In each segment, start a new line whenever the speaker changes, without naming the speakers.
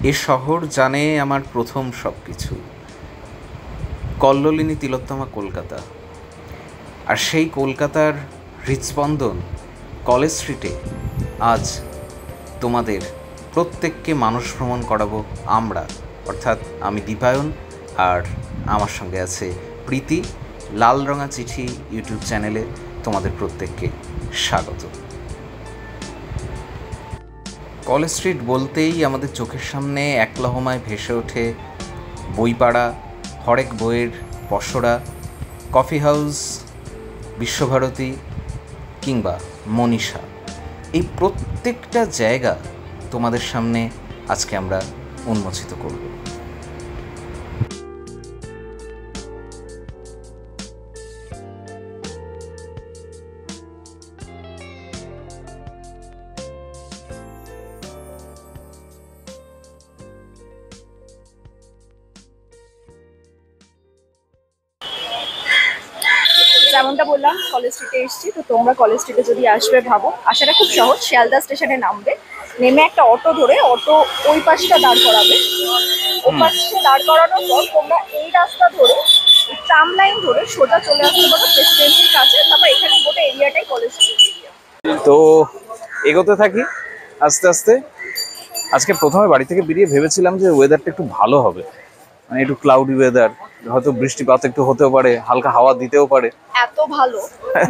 এ শহর জানে আমার প্রথম সব কিছু। কল্লোলিনী তিলোত্তমা কলকাতা। আর সেই কলকাতার হৃদস্পন্দন কলেজ স্ট্রিটে আজ তোমাদের প্রত্যেককে মানস ভ্রমণ করাবো আমরা, অর্থাৎ আমি দীপায়ন আর আমার সঙ্গে আছে প্রীতি। লাল রঙা চিঠি ইউটিউব চ্যানেলে তোমাদের প্রত্যেককে স্বাগত। কলেজ স্ট্রিট বলতেই আমাদের চোখের সামনে এক লহমায় ভেসে ওঠে বইপাড়া, হরেক বইয়ের পসরা, কফি হাউস, বিশ্বভারতী কিংবা মনীষা। এই প্রত্যেকটা জায়গা তোমাদের সামনে আজকে আমরা উন্মোচিত করব।
যেমনটা বললাম, কলেজ স্ট্রিটে এসেছি। তো তোমরা কলেজ স্ট্রিটে যদি আসবে, ভাবো আসাটা খুব সহজ। শিয়ালদা স্টেশনে নামবে, নেমে একটা অটো ধরে অটো ওই পাশটা দাঁড় করাবে। ওই পাশে দাঁড় করানোর পর তোমরা এই রাস্তা ধরে, এই ট্রাম লাইন ধরে সোজা চলে আসতে পারো প্রেসিডেন্সির কাছে। তারপর এখানে গোটা এরিয়াটাই কলেজ স্ট্রিট এরিয়া।
তো এগোতে থাকি আস্তে আস্তে। আজকে প্রথমে বাড়ি থেকে বেরিয়ে ভেবেছিলাম যে ওয়েদারটা একটু ভালো হবে, মানে একটু ক্লাউডি ওয়েদার, হয়তো বৃষ্টিপাত একটু হতেও পারে, হালকা হাওয়া দিতেও পারে।
এত ভালো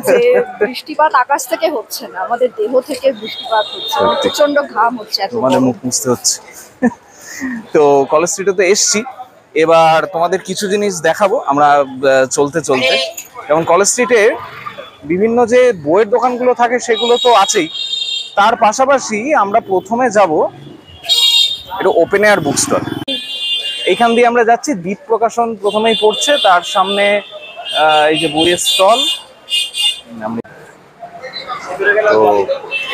যে বৃষ্টিপাত আকাশ থেকে হচ্ছে না, আমাদের দেহ থেকে বৃষ্টিপাত হচ্ছে, প্রচন্ড ঘাম হচ্ছে, এত
মানে মুখ মুছতে হচ্ছে। তো কলেজ স্ট্রিটে তো এসছি, এবার তোমাদের কিছু জিনিস দেখাবো আমরা চলতে চলতে। যেমন কলেজ স্ট্রিটে বিভিন্ন যে বইয়ের দোকানগুলো থাকে সেগুলো তো আছেই, তার পাশাপাশি আমরা প্রথমে যাব এটা ওপেন এয়ার বুক স্টল। এইখান দিয়ে আমরা যাচ্ছি, দ্বীপ প্রকাশন প্রথমেই পড়ছে, তার সামনে এই যে বইয়ের স্টল। তো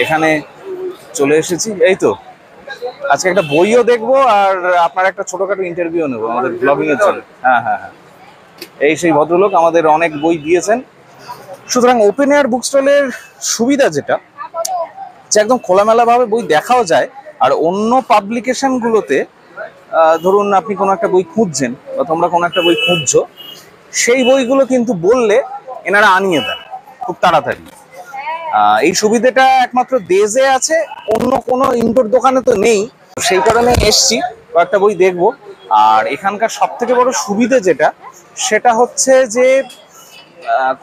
এখানে চলে এসেছি। এই তো আজকে একটা বইও দেখবো আর আপনার একটা ছোটখাটো ইন্টারভিউ নেবো আমাদের ব্লগিং এর জন্য। হ্যাঁ হ্যাঁ হ্যাঁ, এই সেই ভদ্রলোক আমাদের অনেক বই দিয়েছেন। সুতরাং ওপেন এয়ার বুক স্টলের সুবিধা যেটা, যে একদম খোলামেলাভাবে বই দেখাও যায়। আর অন্য পাবলিকেশনগুলোতে ধরুন আপনি কোনো একটা বই খুঁজছেন বা তোমরা কোনো একটা বই খুঁজছো, সেই বইগুলো কিন্তু বললে এনারা আনিয়ে দেন খুব তাড়াতাড়ি। এই সুবিধাটা একমাত্র দেজে আছে, অন্য কোনো ইনডোর দোকানে তো নেই। সেই কারণে এসছি, কয়েকটা বই দেখবো। আর এখানকার সব থেকে বড় সুবিধা যেটা, সেটা হচ্ছে যে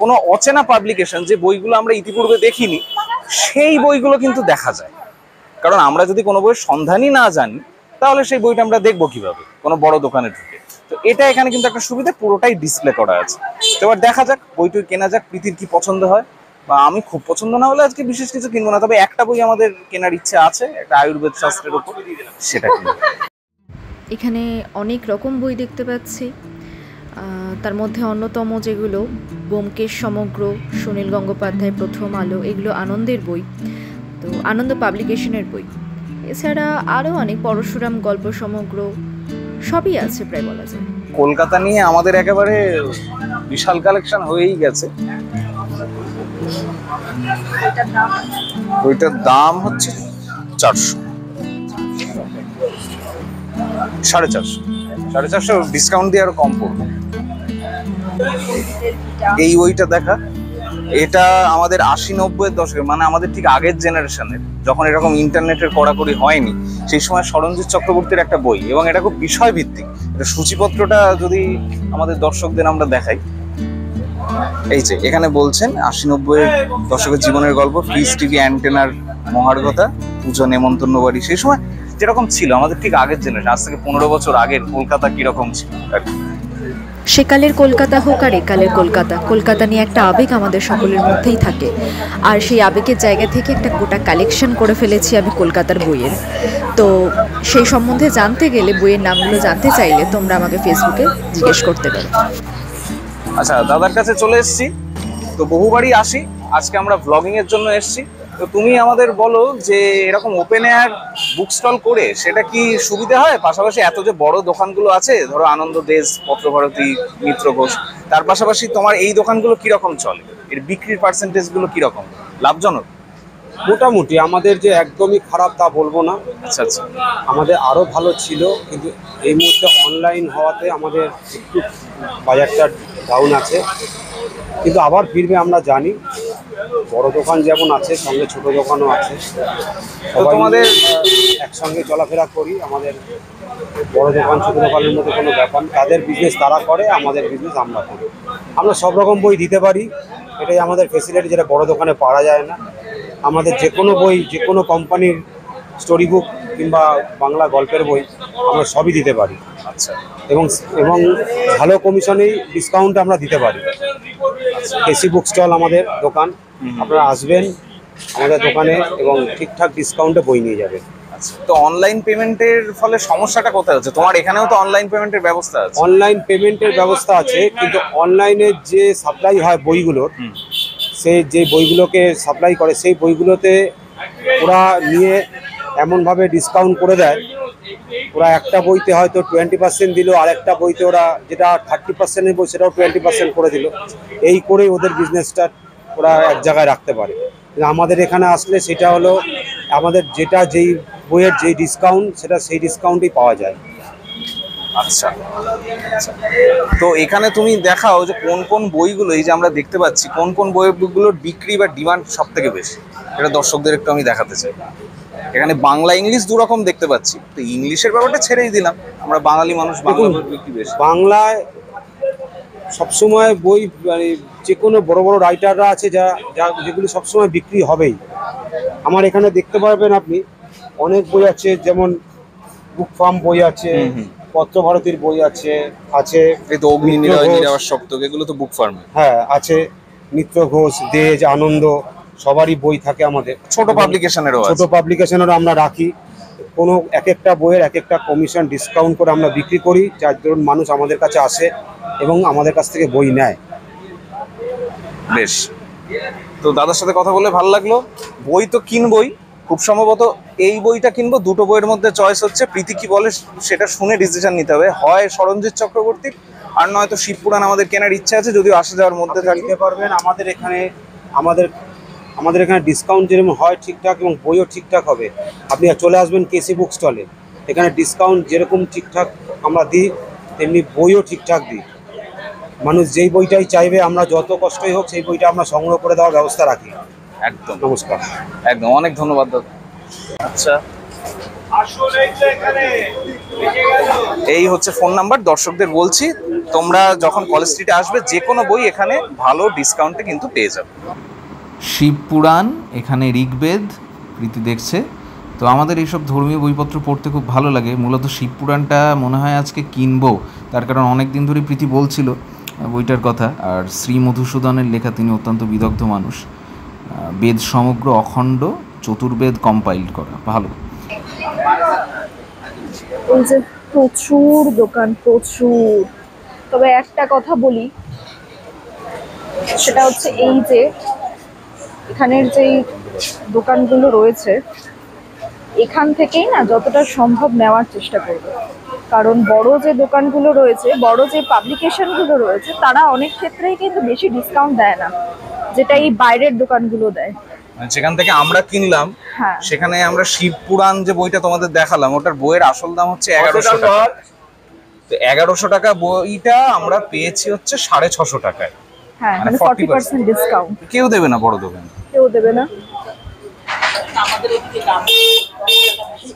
কোনো অচেনা পাবলিকেশন, যে বইগুলো আমরা ইতিপূর্বে দেখিনি, সেই বইগুলো কিন্তু দেখা যায়। কারণ আমরা যদি কোনো বইয়ের সন্ধানই না জানি, তাহলে সেই বইটা আমরা দেখবো কিভাবে কোনো বড় দোকানে ঢুকে। তো এটা এখানে কিন্তু একটা সুবিধা, পুরোটাই ডিসপ্লে করা আছে। তো এবার দেখা যাক, বইটই কেনা যাক। প্রীতির কি পছন্দ হয়, বা আমি খুব পছন্দ না হলে আজকে বিশেষ কিছু কিনবো না, তবে একটা বই আমাদের কেনার ইচ্ছে আছে, একটা আয়ুর্বেদ শাস্ত্রের উপর, সেটা কিনবো।
এখানে অনেক রকম বই দেখতে পাচ্ছি। তার মধ্যে অন্যতম যেগুলো ব্যোমকেশ সমগ্র, সুনীল গঙ্গোপাধ্যায় প্রথম আলো, এগুলো আনন্দের বই, তো আনন্দ পাবলিকেশনের বই। এছাড়া আরও অনেক, পরশুরাম গল্প সমগ্র, সবই আছে প্রায় বলা যায়।
কলকাতা নিয়ে আমাদের একেবারে বিশাল কালেকশন হয়েই গেছে। বইটার দাম হচ্ছে 400, 450, 450 ডিসকাউন্ট দিয়ে আরো কম পড়বে। এই বইটা দেখা, এটা আমাদের 80-90 এর দশকে, মানে আমাদের ঠিক আগের জেনারেশনের, যখন এরকম ইন্টারনেটের কড়াকড়ি হয়নি, সেই সময় সরঞ্জিৎ চক্রবর্তীর একটা বই, এবং এটা খুব বিষয় ভিত্তিক। এটা সূচিপত্রটা যদি আমাদের দর্শকদের আমরা দেখাই, এই যে এখানে বলছেন 80-90 এর দশকের জীবনের গল্প, পিস টিভি অ্যান্টেনার মহার্ঘতা, পুজো নেমন্তন্ন বাড়ি। সেই সময় যেরকম ছিল আমাদের ঠিক আগের জেনারেশন, আজ থেকে 15 বছর আগের কলকাতা কিরকম ছিল আর কি।
সেকালের কলকাতা হোক আর একালের কলকাতা, কলকাতা নিয়ে একটা আবেগ আমাদের সকলের মধ্যেই থাকে। আর সেই আবেগের জায়গা থেকে একটা গোটা কালেকশন করে ফেলেছি আমি কলকাতার বইয়ের। তো সেই সম্বন্ধে জানতে গেলে, বইয়ের নামগুলো জানতে চাইলে তোমরা আমাকে ফেসবুকে জিজ্ঞেস করতে পারো।
আচ্ছা, দাদার কাছে চলে এসেছি। তো বহুবারই আসি, আজকে আমরা ব্লগিং এর জন্য এসেছি। তো তুমি আমাদের বলো যে এরকম ওপেন এয়ার বুক স্টল করে সেটা কি সুবিধা হয়? পাশাপাশি এত যে বড় দোকানগুলো আছে, ধরো আনন্দ দেশ, পত্রভারতী, মিত্র ঘোষ, তার পাশাপাশি তোমার এই দোকানগুলো কিরকম চলে? এর বিক্রির পার্সেন্টেজ গুলো কিরকম, লাভজনক?
মোটামুটি আমাদের যে একদমই খারাপ তা বলবো না,
আচ্ছা আচ্ছা।
আমাদের আরও ভালো ছিল, কিন্তু এই মুহূর্তে অনলাইন হওয়াতে আমাদের একটু বাজারটা ডাউন আছে, কিন্তু আবার ফিরবে আমরা জানি। বড় দোকান যেমন আছে, সঙ্গে ছোট দোকানও আছে, সবাই
তোমাদের
একসঙ্গে চলাফেরা করি। আমাদের বড় দোকান ছোট দোকানের মধ্যে কোনো ব্যাপার না। তাদের বিজনেস তারা করে, আমাদের বিজনেস আমরা করি। আমরা সব রকম বই দিতে পারি, এটাই আমাদের ফেসিলিটি, যেটা বড় দোকানে পাওয়া যায় না। আমাদের যে কোনো বই, যে কোনো কোম্পানির স্টোরি বুক কিংবা বাংলা গল্পের বই আমরা সবই দিতে পারি।
আচ্ছা,
এবং এবং ভালো কমিশনেই ডিসকাউন্ট আমরা দিতে পারি। এসি বুক স্টল আমাদের দোকান, আপনারা আসবেন আমাদের দোকানে এবং ঠিকঠাক ডিসকাউন্টে বই নিয়ে যাবেন।
আচ্ছা। তো অনলাইন পেমেন্টের ফলে সমস্যাটা কোথায় হচ্ছে? তোমার এখানেও তো অনলাইন পেমেন্টের ব্যবস্থা আছে।
অনলাইন পেমেন্টের ব্যবস্থা আছে, কিন্তু অনলাইনে যে সাপ্লাই হয় বইগুলোর, সেই যে বইগুলোকে সাপ্লাই করে সেই বইগুলোতে ওরা নিয়ে এমনভাবে ডিসকাউন্ট করে দেয়, ওরা একটা বইতে হয়তো 20% দিল, আর একটা বইতে ওরা যেটা 30%-এর বই সেটাও 20% করে দিল। এই করেই ওদের বিজনেসটা ওরা এক জায়গায় রাখতে পারে। কিন্তু আমাদের এখানে আসলে সেটা হলো আমাদের যেটা যেই বইয়ের যেই ডিসকাউন্ট, সেটা সেই ডিসকাউন্টেই পাওয়া যায়।
আচ্ছা আচ্ছা। তো এখানে তুমি দেখাও যে কোন কোন বইগুলো, এই যে আমরা দেখতে পাচ্ছি, কোন কোন বইগুলোর বিক্রি বা ডিমান্ড সব থেকে বেশি, এটা দর্শকদের একটু আমি দেখাতে চাই। এখানে বাংলা ইংলিশ দু রকম দেখতে পাচ্ছি, তো ইংলিশের ব্যাপারটা ছেড়েই দিলাম, আমরা বাঙালি মানুষ, বাংলা বই বিক্রি বেশি।
বাংলায় সবসময় বই, মানে যে কোনো বড় বড় রাইটাররা আছে যেগুলি সবসময় বিক্রি হবেই। আমার এখানে দেখতে পারবেন আপনি অনেক বই আছে, যেমন বুক ফার্ম বই আছে, পত্রভারতীর বই আছে,
এই তো অগ্নি নিরাবার সপ্তক, এগুলো তো বুক ফার্মে।
হ্যাঁ আছে, নিত্য ঘোষ, দেজ, আনন্দ, সবারই বই থাকে আমাদের।
ছোট পাবলিকেশনেরও
ছোট পাবলিকেশনেরও আমরা রাখি। কোনো এক একটা বইয়ের এক একটা কমিশন ডিসকাউন্ট করে আমরা বিক্রি করি, যার দরুন মানুষ আমাদের কাছে আসে এবং আমাদের কাছ থেকে বই নেয়।
বেশ, তো দাদার সাথে কথা বলে ভালো লাগলো। বই তো কিনবই, খুব সম্ভবত এই বইটা কিনবো। দুটো বইয়ের মধ্যে চয়েস হচ্ছে, প্রীতি কি বলে সেটা শুনে ডিসিশন নিতে হবে। হয় সরঞ্জিৎ চক্রবর্তীর, আর নয়তো শিবপুরাণ আমাদের কেনার ইচ্ছা আছে, যদিও আসা যাওয়ার মধ্যে
নিতে পারবেন। আমাদের এখানে ডিসকাউন্ট যেরকম হয় ঠিকঠাক, এবং বইও ঠিকঠাক হবে। আপনি চলে আসবেন কেসি বুক স্টলে, এখানে ডিসকাউন্ট যেরকম ঠিকঠাক আমরা দিই, তেমনি বইও ঠিকঠাক দিই। মানুষ যেই বইটাই চাইবে, আমরা যত কষ্টই হোক সেই বইটা আমরা সংগ্রহ করে দেওয়ার ব্যবস্থা রাখি।
একদম,
নমস্কার।
একদম, অনেক ধন্যবাদ দাদা। আচ্ছা, এই হচ্ছে ফোন নাম্বার। দর্শকদের বলছি, তোমরা যখন কলেজ স্ট্রিটে আসবে, যে কোনো বই এখানে ভালো ডিসকাউন্টে কিন্তু পেয়ে যাবে।
শিবপুরাণ, এখানে ঋগ্বেদ প্রীতি দেখছে। তো আমাদের এইসব ধর্মীয় বইপত্র পড়তে খুব ভালো লাগে। মূলত শিবপুরাণটা মনে হয় আজকে কিনবো, তার কারণ অনেক দিন ধরেই প্রীতি বলছিল বইটার কথা। আর শ্রী মধুসূদনের লেখা, তিনি অত্যন্ত বিদগ্ধ মানুষ। বেদ সমগ্র অখণ্ড চতুর্বেদ কম্পাইল করা, ভালো।
এই যে প্রচুর দোকান, প্রচুর। তবে একটা কথা বলি, সেটা হচ্ছে এই যে এখানের যে দোকানগুলো রয়েছে, এখান থেকেই না যতটা সম্ভব নেওয়ার চেষ্টা করবে। কারণ বড় যে দোকানগুলো রয়েছে, বড় যে পাবলিকেশনগুলো রয়েছে, তারা অনেক ক্ষেত্রেই কিন্তু বেশি ডিসকাউন্ট দেয় না, যেটা এই বাইরের দোকানগুলো দেয়।
যেখান থেকে আমরা কিনলাম,
হ্যাঁ,
সেখানে আমরা শিবপুরাণ যে বইটা তোমাদের দেখালাম, ওটার বইয়ের আসল দাম হচ্ছে 1100 টাকা। তো 1100 টাকা বইটা আমরা পেয়েছি হচ্ছে 650 টাকায়।
হ্যাঁ, মানে 40% ডিসকাউন্ট।
কেউ দেবে না, বড় দোকান
কেউ দেবে না।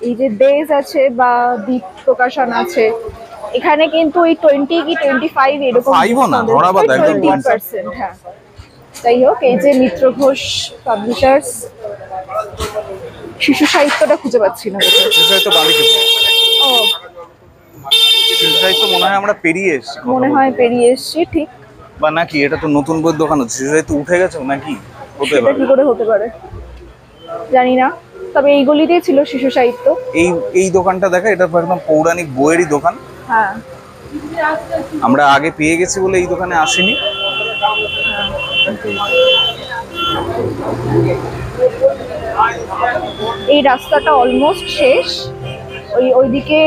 এই যে ডেজ আছে বা দীপ প্রকাশন আছে, এখানে কিন্তু এই 20 কি 25 এরকম 20%। হ্যাঁ, যাই হোক, এই যে মিত্র ঘোষ পাবলিশার্স, শিশু সাহিত্যটা খুঁজে পাচ্ছি না।
শিশু সাহিত্য বালিকা,
ও
শিশু সাহিত্য মনে হয় আমরা পেরিয়ে এসেছি,
মনে হয় পেরিয়ে এসেছি, ঠিক।
বা নাকি এটা তো নতুন বইয়ের দোকান হচ্ছে, শিশু সাহিত্য উঠে গেছে নাকি? হতে
এটা
পারে,
কি করে হতে পারে জানি না, তবে এই গলিতেই ছিল শিশু সাহিত্য।
এই দোকানটা দেখা, এটা একদম পৌরাণিক বইয়েরই দোকান।
হ্যাঁ,
আমরা আগে পেয়ে গেছি বলে এই দোকানে আসিনি।
এই রাস্তাটা অলমোস্ট শেষ। ওইদিকে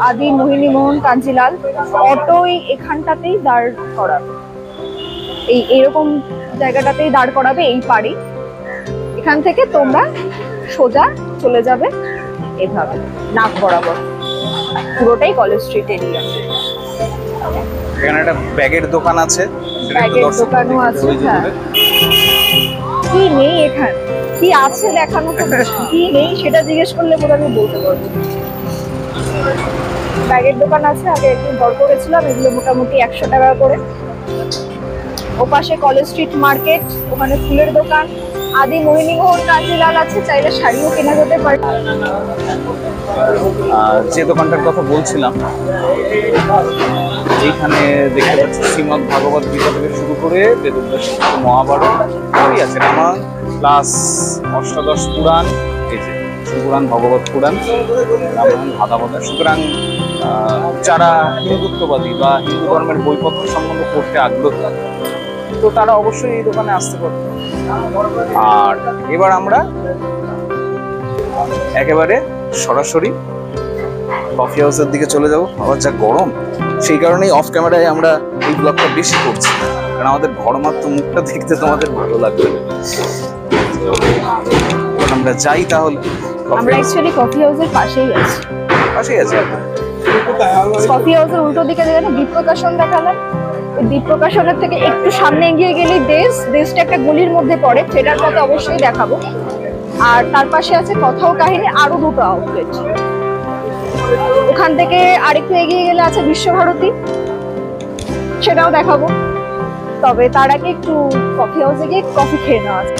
আদি, মোহিনী মোহন, কাঞ্জিলাল, অটোই এখানটাতেই দাঁড় করাবে, এরকম জায়গাটাতেই দাঁড় করাবে, এই পাড়ি। এখান থেকে তোমরা সোজা চলে যাবে এভাবে নাক বরাবর, পুরোটাই কলেজ স্ট্রিট এরিয়া।
এখানে একটা ব্যাগের দোকান আছে,
ব্যাগের দোকানও আছে। হ্যাঁ, কি নেই এখানে, কি আছে দেখানো তো, কি নেই সেটা জিজ্ঞেস করলে বোধ আমি বলতে পারবো। ব্যাগের দোকান আছে, আগে একদিন দর করেছিলাম, এগুলো মোটামুটি 100 টাকা করে। ওপাশে কলেজ স্ট্রিট মার্কেট, ওখানে ফুলের দোকান, আদি মোহিনীমোহন কাঞ্জিলাল আছে, চাইলে শাড়িও কেনা যেতে পারে।
যে দোকানটার কথা বলছিলাম, এইখানে দেখতে পাচ্ছি শ্রীমদ ভাগবত গীতা থেকে শুরু করে বেদব্যাস মহাভারত সবই আছে, রামায়ণ প্লাস অষ্টাদশ পুরাণ, এই যে পুরাণ, ভগবত পুরাণ, রামায়ণ, ভাগবত। সুতরাং যারা হিন্দুত্ববাদী বা হিন্দু ধর্মের বইপত্র সম্বন্ধে পড়তে আগ্রহী তো তারা অবশ্যই এই দোকানে আসতে পারবে। আর এবার আমরা একেবারে সরাসরি কফি হাউসের দিকে চলে যাব। আবার যা গরম, সেই কারণেই অফ ক্যামেরায় আমরা এই ব্লগটা বেশি করছি, কারণ আমাদের ঘরমাত্র মুখটা দেখতে তোমাদের ভালো লাগবে। আমরা যাই তাহলে।
আমরা অ্যাকচুয়ালি কফি হাউসের পাশেই আছি।
পাশেই আছে
কফি হাউসের উল্টো দিকে যেখানে দ্বীপ প্রকাশন দেখালাম, ওই দ্বীপ প্রকাশনের থেকে একটু সামনে এগিয়ে গেলেই দেশটা একটা গলির মধ্যে পড়ে, ফেরার পথে অবশ্যই দেখাবো। আর তার পাশে আছে কথা ও কাহিনী, আরো দুটো আউটলেট। ওখান থেকে আরেকটু এগিয়ে গেলে আছে বিশ্বভারতী, সেটাও দেখাবো। তবে তার আগে একটু কফি হাউসে গিয়ে কফি খেয়ে নেওয়া আছে।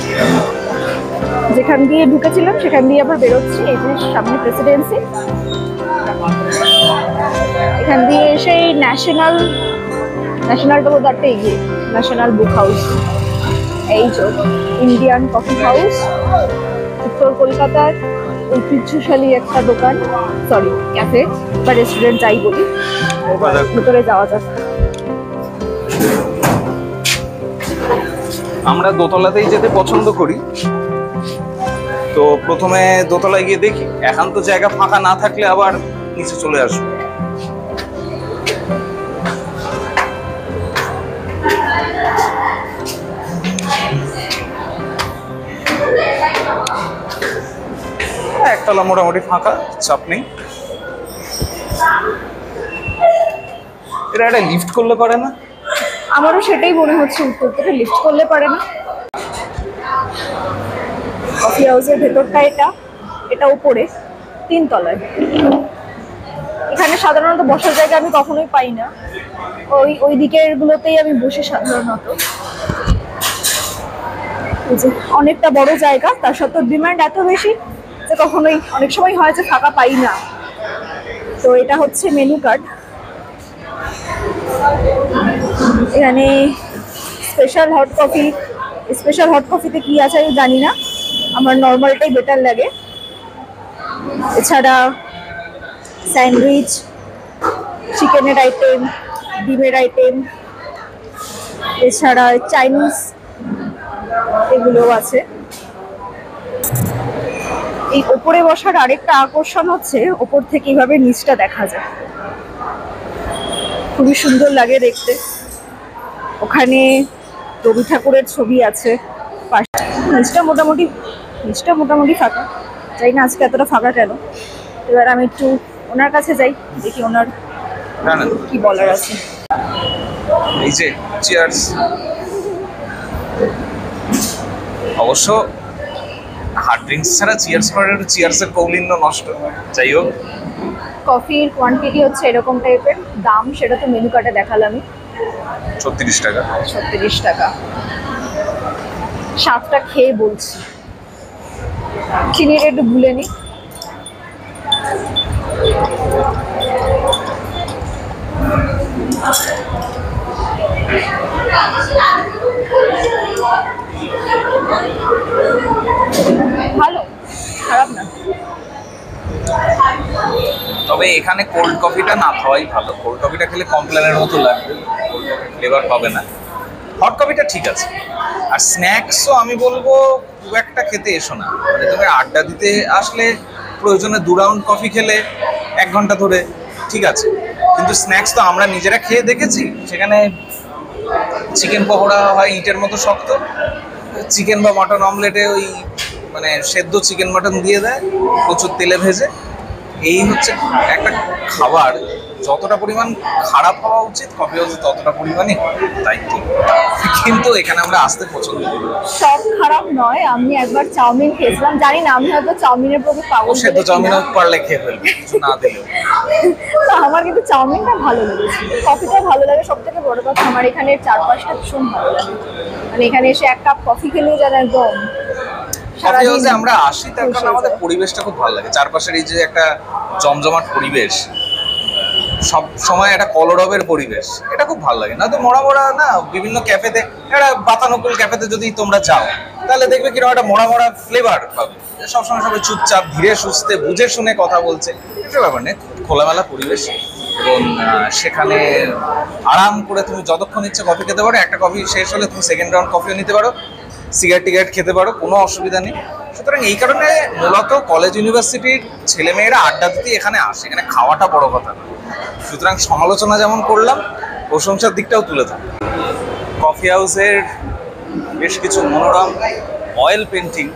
যেখান দিয়ে ঢুকেছিলাম সেখান দিয়ে আবার বেরোচ্ছি, এই যে সামনে প্রেসিডেন্সি। এখান দিয়ে এসে ন্যাশনালটা বোধ একটা এগিয়ে, ন্যাশনাল বুক হাউস, এই যে ইন্ডিয়ান কফি হাউস, উত্তর কলকাতার ঐতিহ্যশালী একটা দোকান, সরি ক্যাফে বা রেস্টুরেন্ট যাই বলি। ভিতরে যাওয়া যাক।
আমরা দোতলাতেই যেতে পছন্দ করি, তো প্রথমে দোতলায় গিয়ে দেখি, একান্ত জায়গা ফাঁকা না থাকলে আবার নিচে চলে আসবো। একতলা মোটামুটি ফাঁকা, চাপ নেই। এটা একটা লিফট করলে পারে না?
আমারও সেটাই মনে হচ্ছে, উত্তর থেকে লিফট করলে পারে না। কফি হাউসের ভেতরটা এটা উপরে 3 তলায়। এখানে সাধারণত বসার জায়গা আমি কখনোই পাই না, ওই দিকের গুলোতেই আমি বসে সাধারণত। অনেকটা বড় জায়গা, তার সত্ত্বেও ডিমান্ড এত বেশি যে কখনোই, অনেক সময় হয় যে ফাঁকা পাই না। তো এটা হচ্ছে মেনু কার্ড। এখানে স্পেশাল হট কফিতে কি আছে আমি জানি না, আমার নর্মালটাই বেটার লাগে। এছাড়া স্যান্ডউইচ, চিকেনের আইটেম, ডিমের আইটেম, এছাড়া চাইনিজ এগুলোও আছে। এই ওপরে বসার আরেকটা আকর্ষণ হচ্ছে ওপর থেকে এইভাবে নিচটা দেখা যায়, খুবই সুন্দর লাগে দেখতে। ওখানে রবি ঠাকুরের ছবি আছে। নিচটা মোটামুটি ফাঁকা, যাই না আজকে এতটা ফাঁকা কেন। এবার আমি একটু ওনার কাছে যাই, দেখি ওনার কি বলার আছে।
এই যে চিয়ার্স। অবশ্য হার্ড ড্রিঙ্কস ছাড়া চিয়ার্স করার, চিয়ার্সের কৌলিন্য নষ্ট। যাই হোক,
কফির কোয়ান্টিটি হচ্ছে এরকম টাইপের, দাম সেটা তো মেনু কার্ডে দেখালামই,
36 টাকা।
36 টাকা। স্বাদটা খেয়ে বলছি, চিনিটা একটু ভুলে নি। ভালো, খারাপ না।
তবে এখানে কোল্ড কফিটা না খাওয়াই ভালো। কোল্ড কফিটা খেলে কমপ্লেনের মতো লাগবে, ফ্লেভার পাবে না। হট কফিটা ঠিক আছে। আর স্ন্যাক্সও আমি বলবো খুব একটা খেতে এসো না, মানে তুমি আড্ডা দিতে আসলে প্রয়োজনে 2 রাউন্ড কফি খেলে 1 ঘন্টা ধরে ঠিক আছে, কিন্তু স্ন্যাক্স তো আমরা নিজেরা খেয়ে দেখেছি। সেখানে চিকেন পকোড়া হয় ইটের মতো শক্ত, চিকেন বা মটন অমলেটে ওই মানে সেদ্ধ চিকেন মাটন দিয়ে দেয় প্রচুর তেলে ভেজে। এই হচ্ছে একটা খাবার, যতটা পরিমাণ খারাপ হওয়া উচিত কফি হাউসে ততটা পরিমাণই দায়িত্ব, কিন্তু এখানে আমরা আসতে পছন্দ করি।
সব খারাপ নয়, আমি একবার চাউমিন খেয়েছিলাম, জানি না আমি হয়তো চাউমিনের প্রতি পাগল।
সেদ্ধ চাউমিনও পারলে খেয়ে ফেলবে, কিছু না দিলেও।
তো আমার কিন্তু চাউমিনটা ভালো লেগেছে, কফিটা ভালো লাগে। সব থেকে বড় কথা আমার এখানে চারপাশটা ভীষণ ভালো লাগে, মানে এখানে এসে এক কাপ কফি খেলেও যেন একদম
কফি হাউসে আমরা আসি তার কারণে আমাদের পরিবেশটা খুব ভালো লাগে। চারপাশের এই যে একটা জমজমাট পরিবেশ, সব সময় একটা কলরবের পরিবেশ, এটা খুব ভালো লাগে। না তো মরা মরা না, বিভিন্ন ক্যাফেতে, একটা বাতানুকুল ক্যাফেতে যদি তোমরা যাও তাহলে দেখবে কিরকম একটা মরা মরা ফ্লেভার পাবে। সবসময় সবাই চুপচাপ ধীরে সুস্থে বুঝে শুনে কথা বলছে, এটা ব্যাপার নেই। খোলামেলা পরিবেশ এবং সেখানে আরাম করে তুমি যতক্ষণ ইচ্ছে কফি খেতে পারো। একটা কফি শেষ হলে তুমি সেকেন্ড রাউন্ড কফিও নিতে পারো, সিগারেট টিগারেট খেতে পারো, কোনো অসুবিধা নেই। সুতরাং এই কারণে মূলত কলেজ ইউনিভার্সিটির ছেলেমেয়েরা আড্ডা দিতে এখানে আসে, এখানে খাওয়াটা বড় কথা না। সুতরাং সমালোচনা যেমন করলাম, প্রশংসার দিকটাও তুলে ধরলাম। কফি হাউসের বেশ কিছু মনোরম অয়েল পেন্টিং,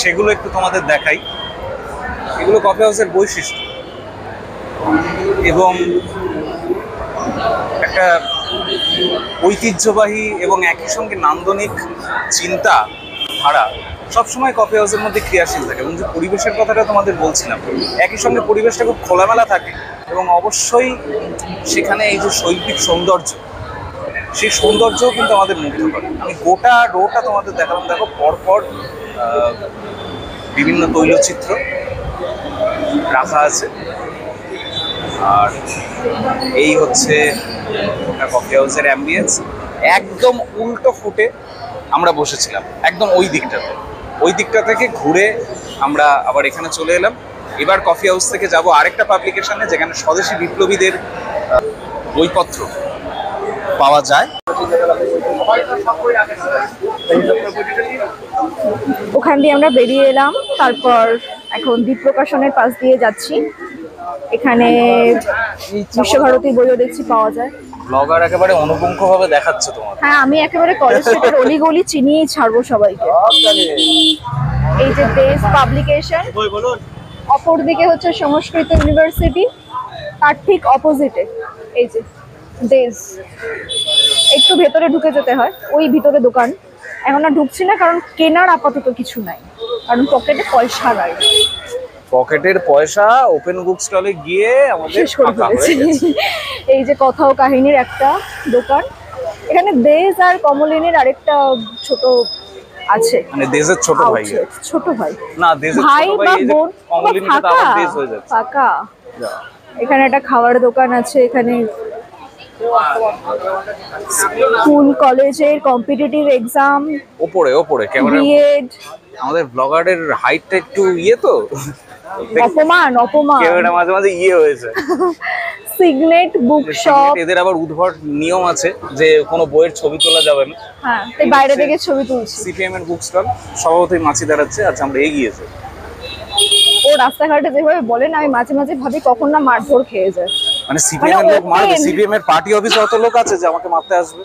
সেগুলো একটু তোমাদের দেখাই। এগুলো কফি হাউসের বৈশিষ্ট্য এবং একটা ঐতিহ্যবাহী এবং একই সঙ্গে নান্দনিক চিন্তা ধারা সবসময় কফি হাউসের মধ্যে ক্রিয়াশীল থাকে। এবং যে পরিবেশের কথাটা তোমাদের বলছিলাম, একই সঙ্গে পরিবেশটা খুব খোলামেলা থাকে এবং অবশ্যই সেখানে এই যে শৈল্পিক সৌন্দর্য, সেই সৌন্দর্যও কিন্তু আমাদের মুগ্ধ করে। আমি গোটা রোটা তোমাদের দেখালাম, দেখো পরপর বিভিন্ন তৈলচিত্র রাখা আছে। আর এই হচ্ছে কফি হাউসের অ্যাম্বিয়েন্স। একদম উল্টো ফুটে আমরা বসেছিলাম, একদম ওই দিকটা থেকে ঘুরে আমরা আবার এখানে চলে এলাম। এবার কফি হাউস থেকে যাব আরেকটা পাবলিকেশনে, যেখানে স্বদেশী বিপ্লবীদের বইপত্র পাওয়া যায়।
ওখান দিয়ে আমরা বেরিয়ে এলাম, তারপর এখন দ্বীপ প্রকাশনের পাশ দিয়ে যাচ্ছি। এখানে বিশ্বভারতী বইও দেখছি পাওয়া যায়।
ব্লগার একেবারে অনুপুঙ্খভাবে দেখাচ্ছে তোমার।
হ্যাঁ, আমি একেবারে কলেজ স্ট্রিটের অলিগলি চিনিয়েই ছাড়বো সবাইকে। এই যে দেশ পাবলিকেশন, অপরদিকে হচ্ছে সংস্কৃত ইউনিভার্সিটি, তার ঠিক অপোজিটে এই যে দেশ। একটু ভেতরে ঢুকে যেতে হয়, ওই ভিতরে দোকান। এখন আর ঢুকছি না, কারণ কেনার আপাতত কিছু নাই, কারণ পকেটে পয়সা নাই।
পকেটের পয়সা ওপেন বুক স্টলে গিয়ে আমাদের
শেষ করে ফেলেছি। এই যে কথা ও কাহিনীর একটা দোকান, এখানে দেশ আর কমলিনীর আরেকটা ছোট আছে,
মানে দেশের ছোট ভাই।
ছোট ভাই
না, দেশের
ভাই
ছোট
বা
ভাই
বোন,
কমলিনী তো আবার দেশ হয়ে যাচ্ছে।
ফাঁকা। এখানে একটা খাবার দোকান আছে, এখানে স্কুল কলেজের কম্পিটিটিভ এক্সাম,
ওপরে ক্যামেরা।
বিএড।
আমাদের ব্লগারের হাইটটা একটু তো
অপমান
ক্যামেরা মাঝে মাঝে হয়েছে।
Signet book shop.
এদের আবার উদ্ভট নিয়ম আছে যে কোনো বইয়ের ছবি তোলা যাবে না।
হ্যাঁ, তাই বাইরে থেকে ছবি তুলছি।
সিপিএম এর বুক স্টল সভাপতি মাছি দাঁড়াচ্ছে। আচ্ছা, আমরা এগিয়েছে।
ও রাস্তাঘাটে যেভাবে বলেন, আমি মাঝে মাঝে ভাবি কখন না মারধর খেয়ে যায়।
মানে সিপিএম এর লোক মারবে? সিপিএম এর পার্টি অফিসে অত লোক আছে যে আমাকে মারতে আসবে?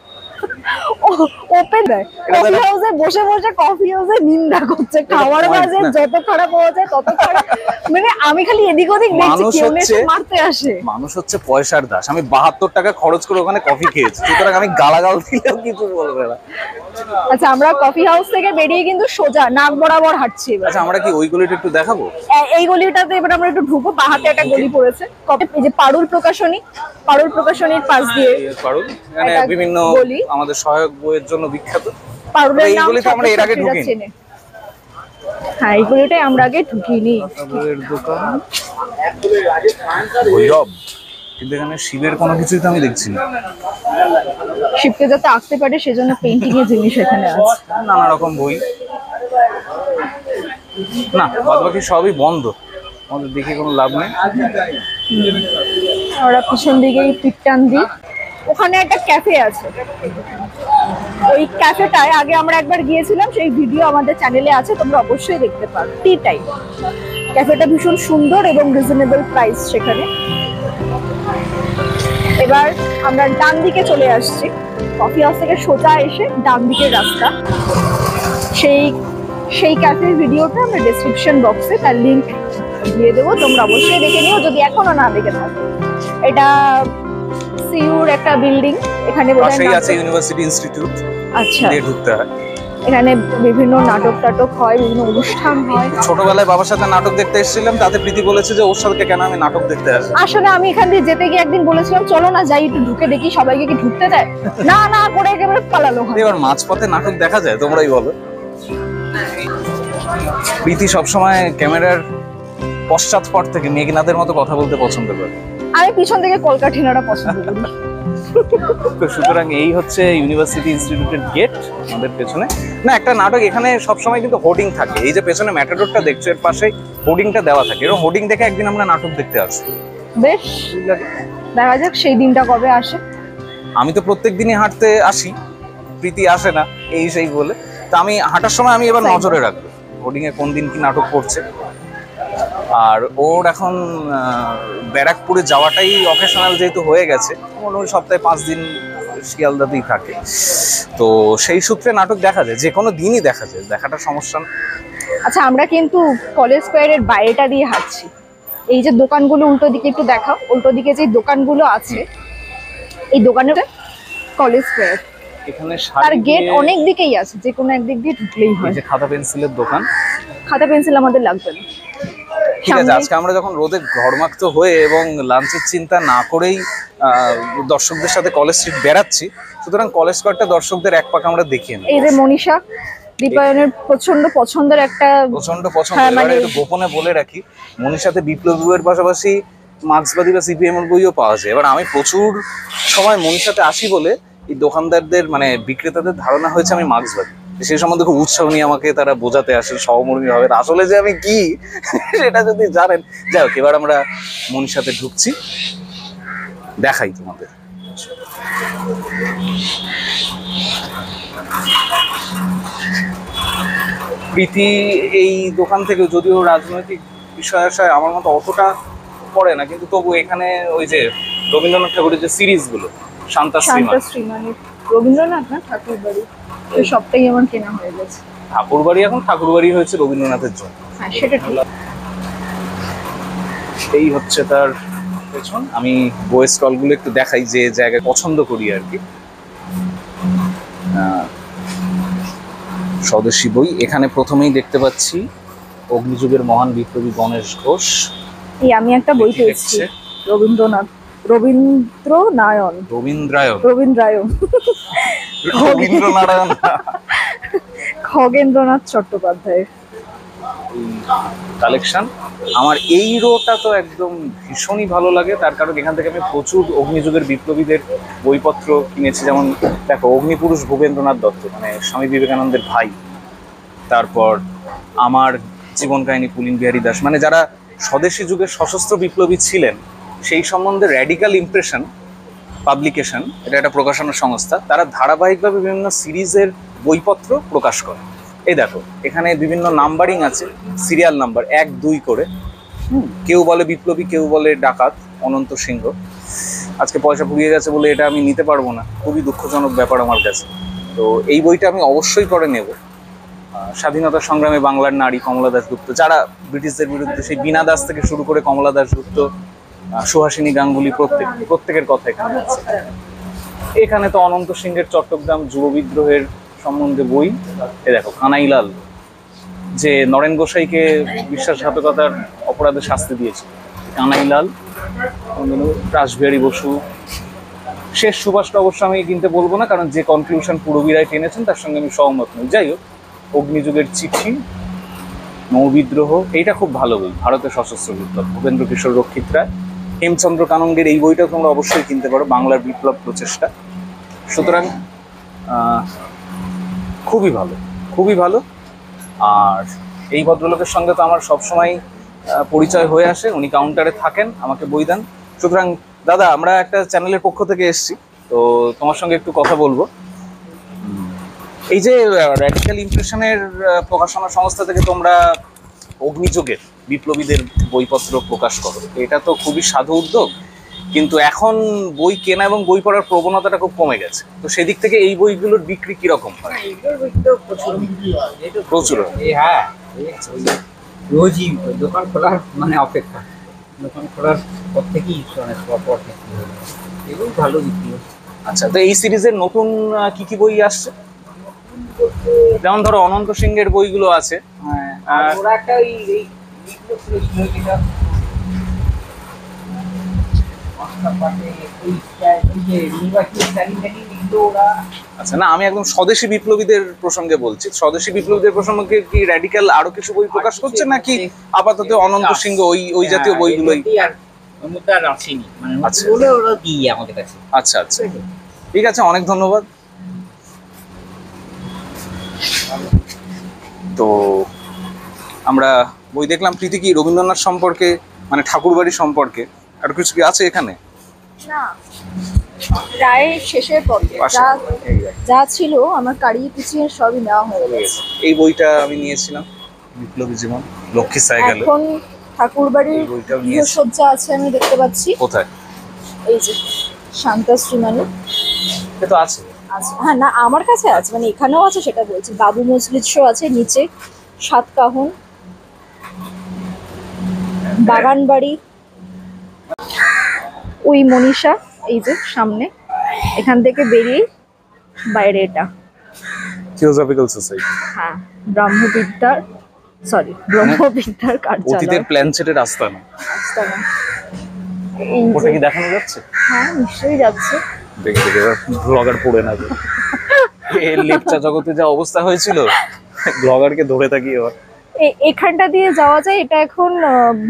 ওপেন দেয় কফি হাউসে বসে বসে, কফি হাউসে নিন্দা করছে, খাওয়ার বাজে যত খারাপ হওয়া যায় তত খারাপ। মানে আমি খালি এদিক ওদিক দেখছি, কেউ এসে মারতে আসে।
মানুষ হচ্ছে পয়সার দাস। আমি 72 টাকা খরচ করে ওখানে কফি খেয়েছি, সুতরাং আমি গালাগাল দিলেও কিছু বলবে না।
আচ্ছা, আমরা কফি হাউস থেকে বেরিয়ে কিন্তু সোজা নাক বরাবর হাঁটছি।
আচ্ছা, আমরা কি ওই গলিটা একটু দেখাবো?
এই গলিটাতে এবার আমরা একটু ঢুকবো। বাঁ হাতে একটা গলি পড়েছে, এই যে পারুল প্রকাশনীর পাশ দিয়ে।
পারুল এখানে বিভিন্ন আমাদের সহায়ক বইয়ের জন্য বিখ্যাত।
পারুলের
এই
নাম
গলিতে আমরা এর আগে ঢুকিনি।
হ্যাঁ, এই গলিটাই আমরা আগে ঢুকিনি।
বইয়ের দোকান ভৈরব, কিন্তু এখানে শিবের কোনো কিছুই তো আমি দেখছি না।
শিবকে যাতে আঁকতে পারে সেজন্য পেইন্টিং এর জিনিস এখানে আছে,
নানা রকম বই। না, বাদবাকি সবই বন্ধ, আমাদের দেখে কোনো লাভ নেই।
আমরা পিছন দিকে পিকটান দিই, ওখানে একটা ক্যাফে আছে। ওই ক্যাফেটায় আগে আমরা একবার গিয়েছিলাম, সেই ভিডিও আমাদের চ্যানেলে আছে, তোমরা অবশ্যই দেখতে পারো। টি টাইম ক্যাফেটা ভীষণ সুন্দর এবং রিজনেবল প্রাইস সেখানে। এবার আমরা ডান দিকে চলে আসছি, কফি হাউস থেকে সোজা এসে ডান দিকের রাস্তা। সেই সেই ক্যাফের ভিডিওটা আমরা ডেসক্রিপশন বক্সে তার লিংক দিয়ে দেবো, তোমরা অবশ্যই দেখে নিও যদি এখনো না দেখে থাকো। এটা সিইউর একটা বিল্ডিং, এখানে
পাশেই আছে ইউনিভার্সিটি ইনস্টিটিউট,
আচ্ছা
দিয়ে ঢুকতে হয়।
এখানে বিভিন্ন নাটক টাটক হয়, বিভিন্ন অনুষ্ঠান হয়।
ছোটবেলায় বাবার সাথে নাটক দেখতে এসেছিলাম, তাতে প্রীতি বলেছে যে ওর সাথে কেন আমি নাটক দেখতে আসি।
আসলে আমি এখান দিয়ে যেতে গিয়ে একদিন বলেছিলাম চলো না যাই একটু ঢুকে দেখি, সবাইকে কি ঢুকতে দেয়, না না করে একেবারে পালালো হয়।
এবার মাঝপথে নাটক দেখা যায়, তোমরাই বলো। প্রীতি সবসময় ক্যামেরার পশ্চাৎপট থেকে মেঘনাদের মতো কথা বলতে পছন্দ করে।
আমি পিছন থেকে কলকাঠিনাটা পছন্দ করি।
তো সুতরাং এই হচ্ছে ইউনিভার্সিটি ইনস্টিটিউটের গেট আমাদের পেছনে। না, একটা নাটক এখানে সবসময় কিন্তু হোর্ডিং থাকে, এই যে পেছনে ম্যাটাডোরটা দেখছো এর পাশে হোর্ডিংটা দেওয়া থাকে, এরকম হোর্ডিং দেখে একদিন আমরা নাটক দেখতে আসবো।
বেশ, দেখা যাক সেই দিনটা কবে আসে।
আমি তো প্রত্যেক দিনই হাঁটতে আসি, প্রীতি আসে না এই সেই বলে। তা আমি হাঁটার সময় আমি এবার নজরে রাখবো হোর্ডিং এ কোন দিন কি নাটক করছে। আর ওর এখন ব্যারাকপুরে যাওয়াটাই অকেশনাল যেহেতু হয়ে গেছে, মোটামুটি সপ্তাহে 5 দিন শিয়ালদাতেই থাকে, তো সেই সূত্রে নাটক দেখা যায়, যে কোনো দিনই দেখা যায়, দেখাটা সমস্যা না।
আচ্ছা, আমরা কিন্তু কলেজ স্কোয়ারের বাইরেটা দিয়ে হাঁটছি। এই যে দোকানগুলো উল্টো দিকে একটু দেখাও, উল্টো দিকে যে দোকানগুলো আছে, এই দোকানের কলেজ স্কোয়ার,
এখানে
তার গেট অনেক দিকেই আছে, যে কোনো একদিক দিয়ে ঢুকলেই হয়।
যে খাতা পেন্সিলের দোকান,
খাতা পেন্সিল আমাদের লাগবে না।
ঠিক আছে। আজকে আমরা যখন রোদে ঘরমাক্ত হয়ে এবং লাঞ্চের চিন্তা না করেই দর্শকদের সাথে কলেজ স্ট্রিট বেড়াচ্ছি, সুতরাং কলেজ স্কোয়ারটা দর্শকদের এক পাক আমরা দেখিয়ে নেব।
এই যে মনীষা দীপায়নের প্রচন্ড পছন্দের একটা,
প্রচন্ড পছন্দ।
হ্যাঁ,
এবারে
মানে
একটু গোপনে বলে রাখি, মনীষাতে বিপ্লবী বইয়ের পাশাপাশি মার্ক্সবাদী বা সিপিএম এর বইও পাওয়া যায়। এবার আমি প্রচুর সময় মনীষাতে আসি বলে এই দোকানদারদের মানে বিক্রেতাদের ধারণা হয়েছে আমি মার্ক্সবাদী, সেই সম্বন্ধে খুব উৎসাহ নিয়ে আমাকে তারা বোঝাতে আসে সহমর্মী হবে। আসলে যে আমি কি সেটা যদি জানেন। যাই হোক, এবার আমরা মনীষাতে ঢুকছি, দেখাই তোমাদের। প্রীতি এই দোকান থেকে, যদিও রাজনৈতিক বিষয় আশায় আমার মতো অতটা পড়ে না, কিন্তু তবু এখানে ওই যে রবীন্দ্রনাথ ঠাকুরের যে সিরিজগুলো, শান্তাশ্রী,
মানে রবীন্দ্রনাথ না ঠাকুরবাড়ি, তো সবটাই আমার কেনা হয়ে গেছে।
ঠাকুরবাড়ি এখন ঠাকুরবাড়ি হয়েছে রবীন্দ্রনাথের জন্য।
হ্যাঁ, সেটা ঠিক।
এই হচ্ছে তার পেছন। আমি বইয়ের স্টলগুলো একটু দেখাই, যে জায়গায় পছন্দ করি আর কি। স্বদেশী বই এখানে প্রথমেই দেখতে পাচ্ছি অগ্নিযুগের মহান বিপ্লবী গণেশ ঘোষ।
এই আমি একটা বই পেয়েছি, রবীন্দ্রনাথ, রবীন্দ্রনারায়ণ খগেন্দ্রনাথ চট্টোপাধ্যায়ের
কালেকশন। আমার এই রোটা তো একদম ভীষণই ভালো লাগে, তার কারণ এখান থেকে আমি প্রচুর অগ্নিযুগের বিপ্লবীদের বইপত্র কিনেছি। যেমন দেখো, অগ্নিপুরুষ ভূপেন্দ্রনাথ দত্ত, মানে স্বামী বিবেকানন্দের ভাই, তারপর আমার জীবন কাহিনী পুলিন বিহারী দাস, মানে যারা স্বদেশী যুগের সশস্ত্র বিপ্লবী ছিলেন সেই সম্বন্ধে র্যাডিক্যাল ইমপ্রেশন পাবলিকেশন, এটা একটা প্রকাশনা সংস্থা, তারা ধারাবাহিকভাবে বিভিন্ন সিরিজের বইপত্র প্রকাশ করে। এই দেখো, এখানে বিভিন্ন নাম্বারিং আছে, সিরিয়াল নাম্বার 1, 2 করে। কেউ বলে বিপ্লবী, কেউ বলে ডাকাত অনন্ত সিংহ। আজকে পয়সা ফুরিয়ে গেছে বলে এটা আমি নিতে পারবো না, খুবই দুঃখজনক ব্যাপার আমার কাছে। তো এই বইটা আমি অবশ্যই পরে নেব। স্বাধীনতা সংগ্রামে বাংলার নারী, কমলা দাশগুপ্ত, যারা ব্রিটিশদের বিরুদ্ধে, সেই বীণা দাস থেকে শুরু করে কমলা দাশগুপ্ত, সুহাসিনী গাঙ্গুলি, প্রত্যেকের কথা এখানে আছে। এখানে তো অনন্ত সিংহের চট্টগ্রাম যুব বিদ্রোহের সম্বন্ধে বই। এ দেখো, কানাইলাল, যে নরেন গোসাইকে বিশ্বাসঘাতকতার অপরাধে শাস্তি দিয়েছে, কানাইলাল, রাসবিহারী বসু। শেষ সুভাষটা অবশ্য আমি কিনতে বলবো না, কারণ যে কনক্লুশন পূরবী রায় টেনেছেন তার সঙ্গে আমি সহমত নই। যাই হোক, অগ্নিযুগের চিঠি, নৌবিদ্রোহ, এইটা খুব ভালো বই, ভারতের সশস্ত্র বিপ্লব, ভূপেন্দ্র কিশোর রক্ষিত রায়। হেমচন্দ্র কানঙ্গের এই বইটা তোমরা অবশ্যই কিনতে পারো, বাংলার বিপ্লব প্রচেষ্টা। সুতরাং খুবই ভালো, খুবই ভালো। আর এই ভদ্রলোকের সঙ্গে তো আমার সবসময় পরিচয় হয়ে আসে, উনি কাউন্টারে থাকেন, আমাকে বই দেন। সুতরাং দাদা, আমরা একটা চ্যানেলের পক্ষ থেকে এসেছি, তো তোমার সঙ্গে একটু কথা বলবো। এই যে র্যাডিক্যাল ইমপ্রেশনের প্রকাশনা সংস্থা থেকে তোমরা অগ্নিযুগের বিপ্লবীদের বইপত্র প্রকাশ করো, এটা তো খুবই সাধু উদ্যোগ। কিন্তু এখন বই কেনা এবং বই পড়ার প্রবণতাটা খুব কমে গেছে, তো সেদিক থেকে এই বইগুলোর বিক্রি কিরকম হয়? প্রচুর।
হ্যাঁ, রোজই দোকান খোলার মানে অপেক্ষা, দোকান খোলার পর থেকেই পর থেকে এগুলো ভালো বিক্রি হচ্ছে।
আচ্ছা, তো এই সিরিজের নতুন কি কি বই আসছে? যেমন ধরো অনন্ত সিংহের বইগুলো আছে।
হ্যাঁ, আর ওরা একটা এই যেটা
আচ্ছা, না আমি একদম স্বদেশী বিপ্লবীদের প্রসঙ্গে বলছি। স্বদেশী বিপ্লবীদের প্রসঙ্গে কি র্যাডিক্যাল আরো কিছু বই প্রকাশ করছে, নাকি আপাতত অনন্ত সিংহ ওই জাতীয় বইগুলোই? আচ্ছা
আমাদের কাছে।
আচ্ছা আচ্ছা, ঠিক আছে, অনেক ধন্যবাদ। তো আমরা বই দেখলাম। প্রীতি, কি রবীন্দ্রনাথ সম্পর্কে মানে ঠাকুরবাড়ি সম্পর্কে আর কিছু কি আছে এখানে?
না, প্রায় শেষের পথে যা ছিল আমার কাড়িয়ে কুচিয়ে সবই নেওয়া হয়ে গেছে।
এই বইটা আমি নিয়েছিলাম, বিপ্লবী জীবন, লক্ষ্মী সাইকেল।
এখন ঠাকুরবাড়ির গৃহসজ্জা আছে আমি দেখতে পাচ্ছি।
কোথায়?
এই যে শান্তা শ্রীমানি
তো আছে।
আচ্ছা, হ্যাঁ, না আমার কাছে আছে, মানে এখানেও আছে সেটা বলছি। বাবু মজলিদ শো আছে নিচে, সাতকাহন, বাগানবাড়ি, ওই মনীষা, এই যে সামনে, এখান থেকে বেরিয়ে বাইরে এটা
থিওসফিক্যাল সোসাইটি।
হ্যাঁ, ব্রহ্মবিদ্যার কার্যালয়,
অতীতের প্ল্যানচেটের আস্তানা।
এই
ওটা
যে,
কি দেখানো যাচ্ছে?
হ্যাঁ নিশ্চয়ই যাচ্ছে।
দেখে দেখে ব্লগার পড়ে নেবে। এর লেপচা জগতে যা অবস্থা হয়েছিল, ব্লগারকে ধরে থাকি এবার।
এখানটা দিয়ে যাওয়া যায়। এটা এখন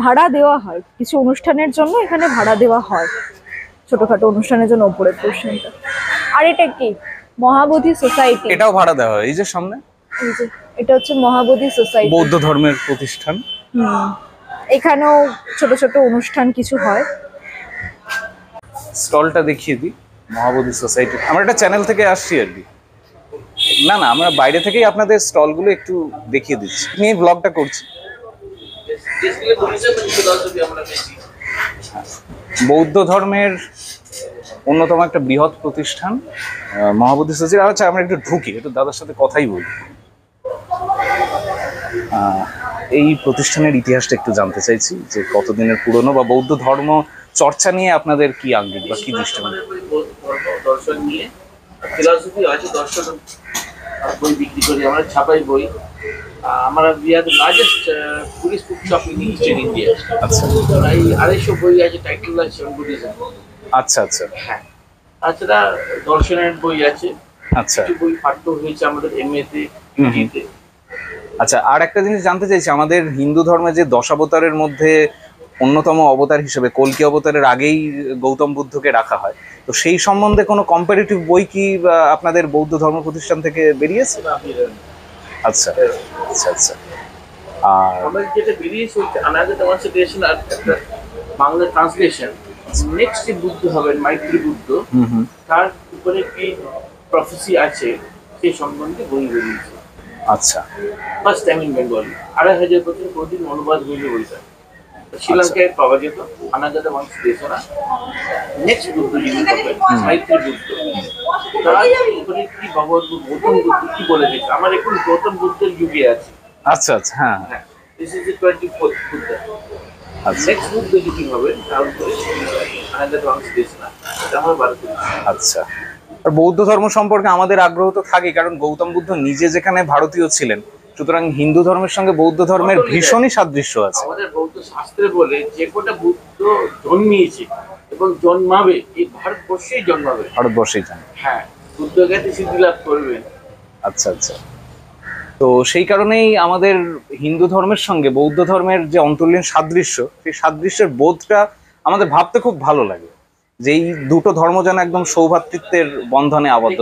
ভাড়া দেওয়া হয় কিছু অনুষ্ঠানের জন্য, এখানে ভাড়া দেওয়া হয় ছোটখাটো অনুষ্ঠানের জন্য উপরের পোর্শনটা। আর এটা কি মহাবোধি সোসাইটি,
এটাও ভাড়া দেওয়া হয়। এই যে সামনে,
এই যে এটা হচ্ছে মহাবোধি সোসাইটি,
বৌদ্ধ ধর্মের প্রতিষ্ঠান।
এখানেও ছোট ছোট অনুষ্ঠান কিছু হয়।
স্টলটা দেখিয়ে দিই, মহাবোধি সোসাইটি। আমরা একটা চ্যানেল থেকে আসছি আর কি। না না, আমরা বাইরে থেকেই আপনাদের স্টলগুলো একটু দেখিয়ে দিচ্ছি, নিয়ে ব্লগটা করছি। বৌদ্ধ ধর্মের অন্যতম একটা বৃহৎ প্রতিষ্ঠান মহাবোধি সোসাইটি। আচ্ছা, আমরা একটু ঢুকি, একটু দাদার সাথে কথাই বলি। এই প্রতিষ্ঠানের ইতিহাসটা একটু জানতে চাইছি, যে কতদিনের পুরনো, বা বৌদ্ধ ধর্ম চর্চা নিয়ে আপনাদের কি আঙ্গিক বা কি দৃষ্টিভঙ্গি?
দর্শন নিয়ে ফিলসফি আছে, দর্শন বই বিক্রি করি আমরা, ছাপাই বই। আমরা we are the largest police book shop in eastern India.
আচ্ছা,
এই 250 বই আছে, টাইটেল আছে বুদ্ধিজম।
আচ্ছা আচ্ছা,
হ্যাঁ, তাছাড়া দর্শনের বই আছে।
আচ্ছা,
কিছু বই পাঠ্য হয়েছে আমাদের এমএ তে, পিজিতে।
আচ্ছা, আর একটা জিনিস জানতে চাইছি, আমাদের হিন্দু ধর্মে যে দশাবতারের মধ্যে অন্যতম অবতার হিসেবে কল্কি অবতারের আগেই গৌতম বুদ্ধকে রাখা হয়, তো সেই সম্বন্ধে কোনো কম্পারেটিভ বই কি আপনাদের বৌদ্ধ ধর্ম প্রতিষ্ঠান থেকে বেরিয়েছে? আচ্ছা আচ্ছা আচ্ছা। আর
আমাদের যেটা বেরিয়েছে হচ্ছে আনাগত ট্রান্সলেশন, আর একটা বাংলা ট্রান্সলেশন। নেক্সট যে বুদ্ধ হবেন, মাইত্রী বুদ্ধ, তার উপরে কি প্রফেসি আছে সেই সম্বন্ধে বই বেরিয়েছে।
আচ্ছা,
ফার্স্ট টাইম ইন বেঙ্গলি। 2500 বছর প্রতিদিন অনুবাদ হয়েছে বইটা। শ্রীলঙ্কায় পাওয়া যেত অনাগত বংশ দেশনা। নেক্সট বুদ্ধ যিনি হবেন, মাইত্রী বুদ্ধ, তার উপরে কি ভগবত গৌতম বুদ্ধ কি বলে গেছে। আমার এখন গৌতম বুদ্ধের যুগে আছে।
আচ্ছা আচ্ছা, হ্যাঁ,
this is the 24th Buddha.
আচ্ছা,
নেক্সট বুদ্ধ যিনি হবেন, তার উপরে অনাগত বংশ দেশনা। এটা আমার ভারত।
আচ্ছা। আর বৌদ্ধ ধর্ম সম্পর্কে আমাদের আগ্রহ তো থাকে, কারণ গৌতম বুদ্ধ নিজে যেখানে ভারতীয় ছিলেন, সুতরাং হিন্দু ধর্মের সঙ্গে বৌদ্ধ ধর্মের ভীষণই সাদৃশ্য আছে।
আমাদের বৌদ্ধ শাস্ত্রে বলে যে কোটা বুদ্ধ জন্মিয়েছে এবং জন্মাবে এই ভারতবর্ষেই জন্মাবে,
ভারতবর্ষেই জানে।
হ্যাঁ, বুদ্ধ জ্ঞাতি সিদ্ধি লাভ করবে।
আচ্ছা আচ্ছা। তো সেই কারণেই আমাদের হিন্দু ধর্মের সঙ্গে বৌদ্ধ ধর্মের যে অন্তর্লীন সাদৃশ্য, সেই সাদৃশ্যের বোধটা আমাদের ভাবতে খুব ভালো লাগে, যে এই দুটো ধর্ম যেন একদম সৌভ্রাতৃত্বের বন্ধনে আবদ্ধ।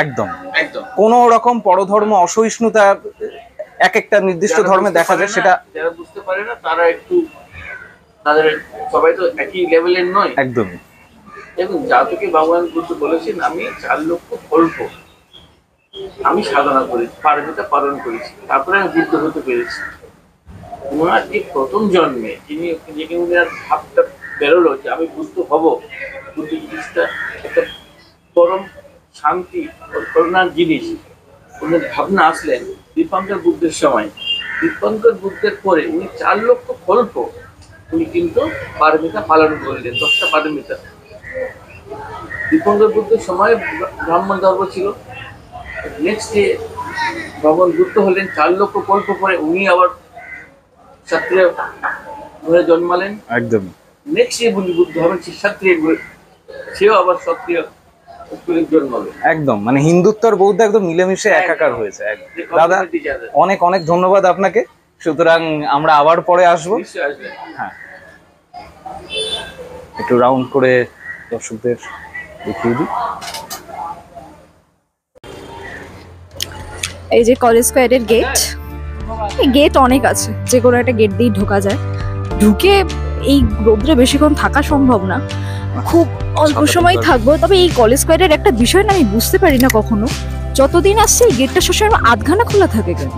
একদম
একদম
কোনো রকম পরধর্ম অসহিষ্ণুতা এক একটা নির্দিষ্ট ধর্মে দেখা যায়, সেটা
যারা বুঝতে পারে না তারা একটু, তাদের সবাই তো একই লেভেলের নয়।
একদমই।
এবং জাতকে ভগবান বুদ্ধ বলেছেন, আমি 4 লক্ষ কল্প আমি সাধনা করেছি, পারমিতা পালন করেছি, তারপরে আমি বুদ্ধ হতে পেরেছি। ওনার এই প্রথম জন্মে যিনি ভাবটা বেরোলো যে আমি বুদ্ধ হব, বুদ্ধ জিনিসটা একটা পরম শান্তি ও করুণার জিনিস, ওনার ভাবনা আসলেন দীপঙ্কর বুদ্ধের সময়। দীপঙ্কর বুদ্ধের পরে উনি 4 লক্ষ কল্প উনি কিন্তু পারমিতা পালন করলেন, 10টা পারমিতা। দীপঙ্কর বুদ্ধের সময় ব্রাহ্মণ ধর্ম ছিল, নেক্সট ডে ভগবান বুদ্ধ হলেন 4 লক্ষ কল্প পরে, উনি আবার ক্ষত্রিয় ঘরে জন্মালেন।
একদম
নেক্সট ডে উনি বুদ্ধ হবেন, সে ক্ষত্রিয় সেও আবার ক্ষত্রিয় জন্মাবে।
একদম মানে হিন্দুত্ব আর বৌদ্ধ একদম মিলেমিশে একাকার হয়েছে। দাদা অনেক অনেক ধন্যবাদ আপনাকে। সুতরাং আমরা আবার পরে আসবো। হ্যাঁ, একটু রাউন্ড করে দর্শকদের দেখিয়ে দিই।
এই যে কলেজ স্কোয়ারের গেট, এই গেট অনেক আছে, যে কোনো একটা গেট দিয়েই ঢোকা যায়। ঢুকে এই রোদ্রে বেশিক্ষণ থাকা সম্ভব না, খুব অল্প সময় থাকবো। তবে এই কলেজ স্কোয়ারের একটা বিষয় না আমি বুঝতে পারি না কখনো, যতদিন আসছে এই গেটটা সবসময় আধখানা খোলা থাকে কেন,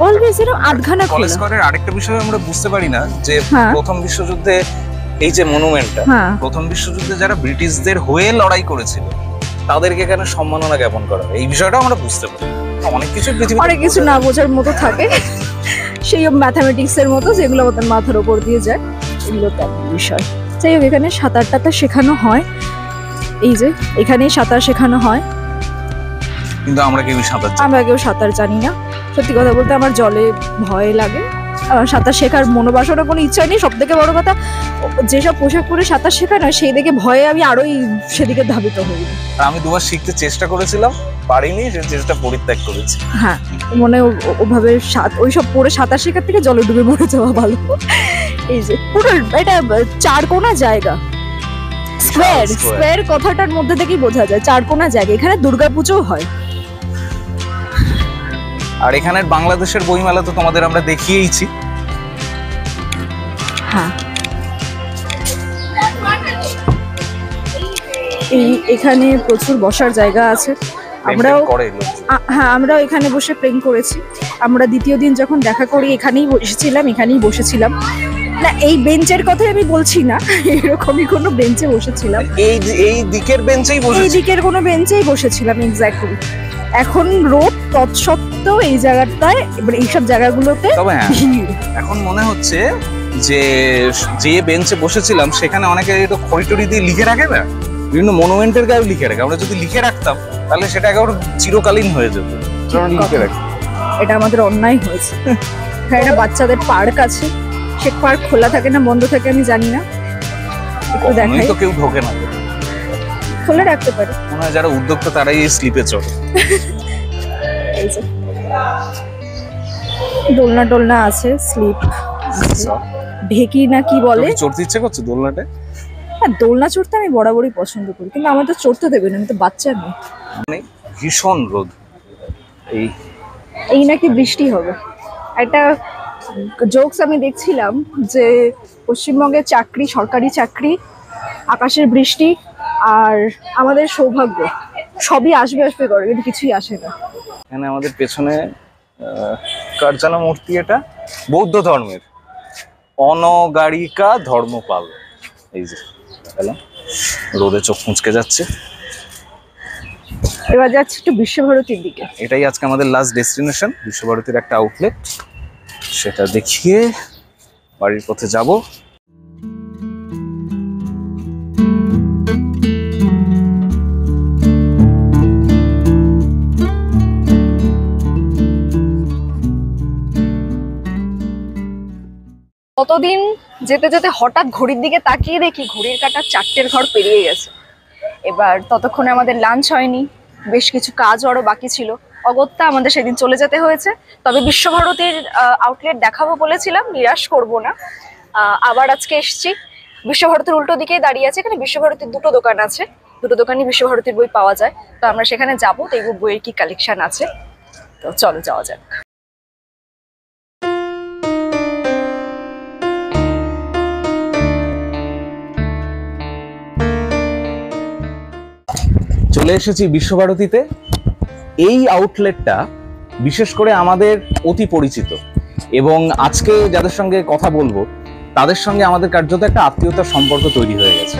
অলওয়েজ এরকম আধখানা খোলা।
কলেজ স্কোয়ারের আরেকটা বিষয় আমরা বুঝতে পারি না যে
হ্যাঁ।
প্রথম বিশ্বযুদ্ধে এই যে মনুমেন্টটা,
হ্যাঁ।
প্রথম বিশ্বযুদ্ধে যারা ব্রিটিশদের হয়ে লড়াই করেছিল তাদেরকে এখানে সম্মাননা জ্ঞাপন করা হয়, এই বিষয়টা আমরা বুঝতে পারি। অনেক কিছু পৃথিবীতে
অনেক কিছু না বোঝার মতো থাকে, সেই ম্যাথামেটিক্স এর মতো যেগুলো আমাদের মাথার উপর দিয়ে যায়, এগুলো তেমন বিষয়। যাই হোক, এখানে সাঁতার টাতার শেখানো হয়, এই যে এখানেই সাঁতার শেখানো হয়।
কিন্তু আমরা কেউ সাঁতার জানি না।
আমরা কেউ সাঁতার জানি না, সত্যি কথা বলতে আমার জলে ভয় লাগে। আমার সাঁতার শেখার মনোবাসনা কোনো ইচ্ছা নেই। সব থেকে বড় কথা, যেসব পোশাক পরে সাঁতার শেখানো হয় সেই দেখে ভয়ে আমি আরোই সেদিকে ধাবিত হই।
আর আমি 2বার শিখতে চেষ্টা করেছিলাম, পারিনি, সে চেষ্টা পরিত্যাগ করেছি।
হ্যাঁ, মনে ওভাবে ওইসব পরে সাঁতার শেখার থেকে জলে ডুবে মরে যাওয়া ভালো। এই যে পুরো এটা 4 কোণা জায়গা, স্কোয়ার স্কোয়ার কথাটার মধ্যে থেকেই বোঝা যায় 4 কোণা জায়গা। এখানে দুর্গাপুজো হয়।
আর এখানের বাংলাদেশের বইমেলা তো তোমাদের আমরা দেখিয়েইছি।
হ্যাঁ, এখানে প্রচুর বসার জায়গা আছে। আমরাও হ্যাঁ, আমরাও এখানে বসে প্রেম করেছি। আমরা দ্বিতীয় দিন যখন দেখা করি এখানেই বসেছিলাম। না, এই বেঞ্চের কথাই আমি বলছি না, এরকমই কোনো বেঞ্চে বসেছিলাম।
এই দিকের বেঞ্চেই
এই দিকের কোনো বেঞ্চেই বসেছিলাম, এক্স্যাক্টলি। এখন রোদ, তৎসত্ত্বেও এই জায়গাটায়, এবার এইসব জায়গাগুলোতে ভিড়।
এখন মনে হচ্ছে যে বেঞ্চে বসেছিলাম সেখানে অনেকে একটু খড়িটড়ি দিয়ে লিখে রাখে না, বিভিন্ন মনুমেন্টের গায়ে লিখে রাখে। আমরা যদি লিখে রাখতাম তাহলে সেটা একেবারে চিরকালীন হয়ে যেত। লিখে রাখি,
এটা আমাদের অন্যায় হয়েছে। এখানে একটা বাচ্চাদের পার্ক আছে, সে পার্ক খোলা থাকে না বন্ধ থাকে আমি জানি না, একটু দেখাই।
তো কেউ ঢোকে না,
খোলা রাখতে পারে
মনে হয় যারা উদ্যোক্তা তারাই এই স্লিপে চড়ে।
এই যে দোলনা টোলনা আছে, স্লিপ, ঢেকি না কি বলে,
চড়তে ইচ্ছে করছে দোলনাটা।
হ্যাঁ, দোলনা চড়তে আমি বরাবরই পছন্দ করি, কিন্তু আমার তো চড়তে দেবে না, আমি তো বাচ্চা নই।
ভীষণ রোদ,
এই নাকি বৃষ্টি হবে। একটা জোকস আমি দেখছিলাম যে পশ্চিমবঙ্গের চাকরি, সরকারি চাকরি, আকাশের বৃষ্টি আর আমাদের সৌভাগ্য সবই আসবে করে, কিন্তু কিছুই আসে না।
এখানে আমাদের পেছনে কার যেন মূর্তি, এটা বৌদ্ধ ধর্মের অনগারিকা ধর্মপাল। এই যে রোদে চোখ মুচকে যাচ্ছে।
এবার যাচ্ছি একটু বিশ্বভারতীর দিকে।
এটাই আজকে আমাদের লাস্ট ডেস্টিনেশন, বিশ্বভারতীর একটা আউটলেট, সেটা দেখিয়ে বাড়ির পথে যাব।
কতদিন যেতে যেতে হঠাৎ ঘড়ির দিকে তাকিয়ে দেখি ঘড়ির কাঁটা 4টের ঘর পেরিয়ে গেছে। এবার ততক্ষণে আমাদের লাঞ্চ হয়নি, বেশ কিছু কাজ আরও বাকি ছিল, অগত্যা আমাদের সেদিন চলে যেতে হয়েছে। তবে বিশ্বভারতীর আউটলেট দেখাবো বলেছিলাম, নিরাশ করব না। আবার আজকে এসছি, বিশ্বভারতীর উল্টো দিকেই দাঁড়িয়ে আছে। এখানে বিশ্বভারতীর 2টো দোকান আছে, 2টো দোকানই বিশ্বভারতীর বই পাওয়া যায়। তো আমরা সেখানে যাবো, দেখবো বইয়ের কি কালেকশন আছে। তো চলো যাওয়া যাক।
চলে এসেছি বিশ্বভারতীতে। এই আউটলেটটা বিশেষ করে আমাদের অতি পরিচিত, এবং আজকে যাদের সঙ্গে কথা বলবো তাদের সঙ্গে আমাদের কার্যত একটা আত্মীয়তার সম্পর্ক তৈরি হয়ে গেছে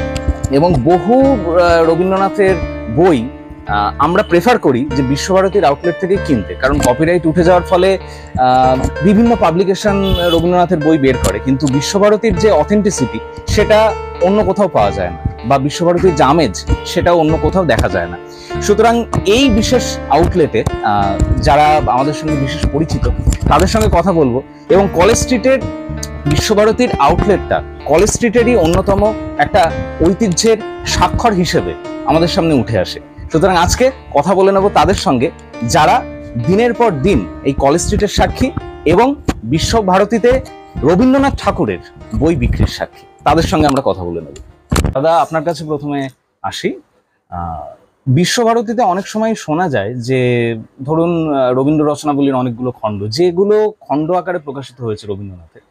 এবং বহু রবীন্দ্রনাথের বই আমরা প্রেফার করি যে বিশ্বভারতীর আউটলেট থেকে কিনতে, কারণ কপিরাইট উঠে যাওয়ার ফলে বিভিন্ন পাবলিকেশন রবীন্দ্রনাথের বই বের করে, কিন্তু বিশ্বভারতীর যে অথেন্টিসিটি সেটা অন্য কোথাও পাওয়া যায় না, বা বিশ্বভারতীর যে আমেজ সেটাও অন্য কোথাও দেখা যায় না। সুতরাং এই বিশেষ আউটলেটে যারা আমাদের সঙ্গে বিশেষ পরিচিত তাদের সঙ্গে কথা বলবো, এবং কলেজ স্ট্রিটের বিশ্বভারতীর আউটলেটটা কলেজ স্ট্রিটেরই অন্যতম একটা ঐতিহ্যের স্বাক্ষর হিসেবে আমাদের সামনে উঠে আসে। সুতরাং আজকে কথা বলে নেব তাদের সঙ্গে যারা দিনের পর দিন এই কলেজ স্ট্রিটের সাক্ষী এবং বিশ্বভারতীতে রবীন্দ্রনাথ ঠাকুরের বই বিক্রির সাক্ষী। তাদের সঙ্গে আমরা কথা বলে নেব। দাদা, আপনার কাছে প্রথমে আসি। বিশ্বভারতীতে অনেক সময় শোনা যায় যে ধরুন রবীন্দ্র রচনাবলীর অনেকগুলো খণ্ড, যেগুলো খণ্ড আকারে প্রকাশিত হয়েছে রবীন্দ্রনাথের,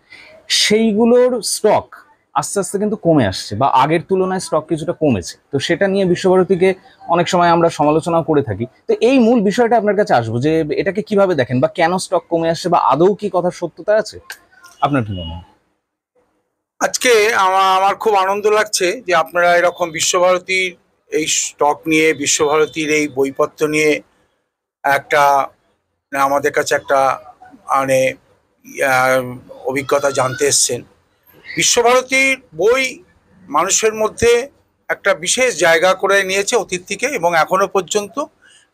সেইগুলোর স্টক আস্তে আস্তে কিন্তু কমে আসছে, বা আগের তুলনায় স্টক কিছুটা কমেছে। তো সেটা নিয়ে বিশ্বভারতীকে অনেক সময় আমরা সমালোচনাও করে থাকি। তো এই মূল বিষয়টা আপনার কাছে আসবো যে এটাকে কিভাবে দেখেন, বা কেন স্টক কমে আসছে, বা আদৌ কি কথার সত্যতা আছে? আপনার কি মনে হয়?
আজকে আমার খুব আনন্দ লাগছে যে আপনারা এরকম বিশ্বভারতীর এই স্টক নিয়ে, বিশ্বভারতীর এই বইপত্র নিয়ে একটা আমাদের কাছে একটা মানে অভিজ্ঞতা জানতে এসছেন। বিশ্বভারতীর বই মানুষের মধ্যে একটা বিশেষ জায়গা করে নিয়েছে অতীত থেকে, এবং এখনো পর্যন্ত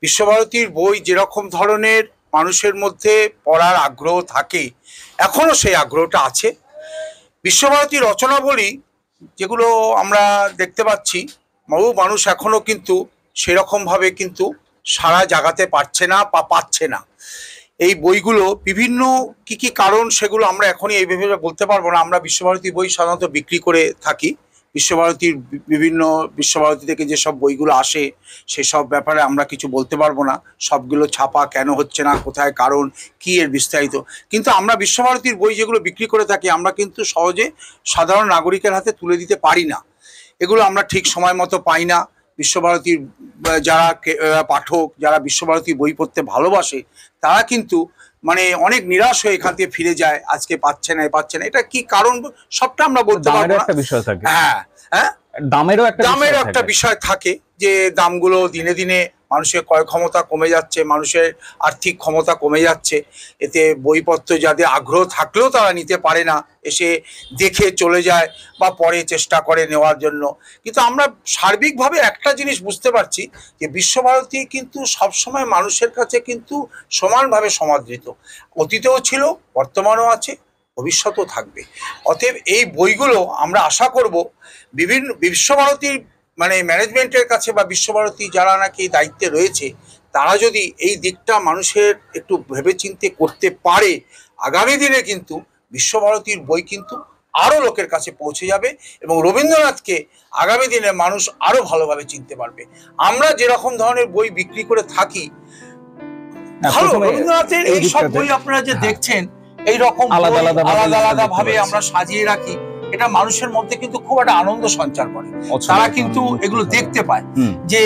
বিশ্বভারতীর বই যেরকম ধরনের মানুষের মধ্যে পড়ার আগ্রহ থাকে, এখনো সেই আগ্রহটা আছে। বিশ্বভারতীর রচনাবলী যেগুলো আমরা দেখতে পাচ্ছি, বহু মানুষ এখনো কিন্তু সেরকমভাবে কিন্তু সারা জাগাতে পারছে না বা পাচ্ছে না। এই বইগুলো বিভিন্ন কি কারণ, সেগুলো আমরা এখনই এইভাবে বলতে পারবো না। আমরা বিশ্বভারতী বই সাধারণত বিক্রি করে থাকি। বিশ্বভারতীর বিশ্বভারতী থেকে যেসব বইগুলো আসে সেসব ব্যাপারে আমরা কিছু বলতে পারবো না। সবগুলো ছাপা কেন হচ্ছে না, কোথায় কারণ, কি এর বিস্তারিত। কিন্তু আমরা বিশ্বভারতীর বই যেগুলো বিক্রি করে থাকি, আমরা কিন্তু সহজে সাধারণ নাগরিকের হাতে তুলে দিতে পারি না। এগুলো আমরা ঠিক সময় মতো পাই না। বিশ্বভারতীর যারা পাঠক, যারা বিশ্বভারতী বই পড়তে ভালোবাসে, তারা কিন্তু মানে অনেক নিরাশ হয়ে এখান থেকে ফিরে যায়। আজকে পাচ্ছে না, এটা কি কারণ, সবটা আমরা বলতে পারবো না। হ্যাঁ, দামেরও একটা বিষয় থাকে, যে দামগুলো দিনে দিনে মানুষের ক্রয় ক্ষমতা কমে যাচ্ছে, মানুষের আর্থিক ক্ষমতা কমে যাচ্ছে। এতে বইপত্র যাদের আগ্রহ থাকলেও তারা নিতে পারে না, এসে দেখে চলে যায় বা পরে চেষ্টা করে নেওয়ার জন্য। কিন্তু আমরা সার্বিকভাবে একটা জিনিস বুঝতে পারছি যে বিশ্বভারতী কিন্তু সবসময় মানুষের কাছে কিন্তু সমানভাবে সমাদৃত। অতীতেও ছিল, বর্তমানেও আছে, ভবিষ্যতেও থাকবে। অতএব এই বইগুলো আমরা আশা করব বিভিন্ন বিশ্বভারতীর মানে ম্যানেজমেন্টের কাছে, বা বিশ্বভারতী যারা নাকি দায়িত্বে রয়েছে, তারা যদি এই দিকটা মানুষের একটু ভেবেচিন্তে করতে পারে, আগামী দিনে কিন্তু বিশ্বভারতীর বই কিন্তু আরও লোকের কাছে পৌঁছে যাবে, এবং রবীন্দ্রনাথকে আগামী দিনে মানুষ আরও ভালোভাবে চিনতে পারবে। আমরা যেরকম ধরনের বই বিক্রি করে থাকি, ভালো রবীন্দ্রনাথের এই সব বই আপনারা যে দেখছেন এইরকম আলাদা আলাদা ভাবে আমরা সাজিয়ে রাখি, এটা মানুষের মধ্যে কিন্তু খুব একটা আনন্দ সঞ্চার করে। তারা কিন্তু এগুলো দেখতে পায় যে